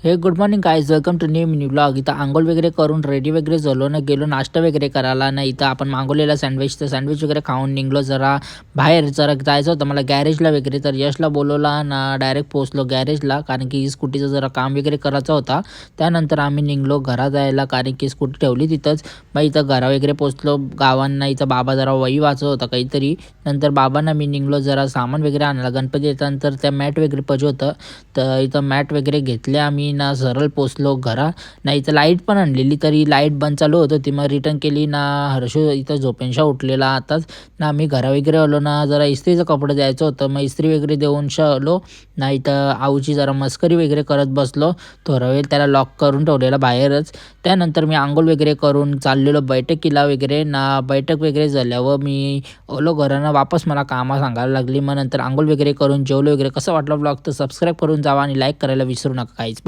हे good morning guys, welcome to new blog. इथं अंघोळ वगैरे करून रेडी वगैरे झालो ना, गेलो नाश्ता वगैरे करायला ना. इथं आपण मागवलेला सँडविच वगैरे खाऊन निघलो. बाहेर जरा जायचं होतं मला गॅरेजला वगैरे. तर यशला बोलवला ना, डायरेक्ट पोहोचलो गॅरेजला, कारण की स्कूटीचं जरा काम वगैरे करायचं होता. त्यानंतर आम्ही निघलो घरात जायला, कारण की स्कूटी ठेवली तिथंच. मग इथं घरा वगैरे पोहोचलो गावांना. इथं बाबा जरा वही वाचत होता काहीतरी. नंतर बाबांना मी निघलो जरा सामान वगैरे आणायला. गणपती येल्यानंतर त्या मॅट वगैरे पाहिजे होतं, तर इथं मॅट वगैरे घेतले आम्ही ना, सरळ पोचलो घरा. ना इथं लाईट पण आणलेली, तरी लाईट बंद चालू होतं ती, मग रिटर्न केली ना. हर्षू इथं झोपेंशा उठलेला आताच ना. आम्ही घरा वगैरे आलो ना, जरा इस्त्रीचं कपडे द्यायचं होतं, मग इस्त्री वगैरे देऊन आलो ना. इथं आऊची जरा मस्करी वगैरे करत बसलो थोडा वेळ, त्याला लॉक करून ठेवलेला बाहेरच. त्यानंतर मी आंघोळ वगैरे करून चाललेलो बैठकीला वगैरे ना. बैठक वगैरे झाल्यावर मी ओलो घरानं वापस मला कामं सांगायला लागली. मग नंतर आंघोळ वगैरे करून जेवलो वगैरे. कसं वाटलं ब्लॉग तर सबस्क्राईब करून जावा आणि लाईक करायला विसरू नका काहीच.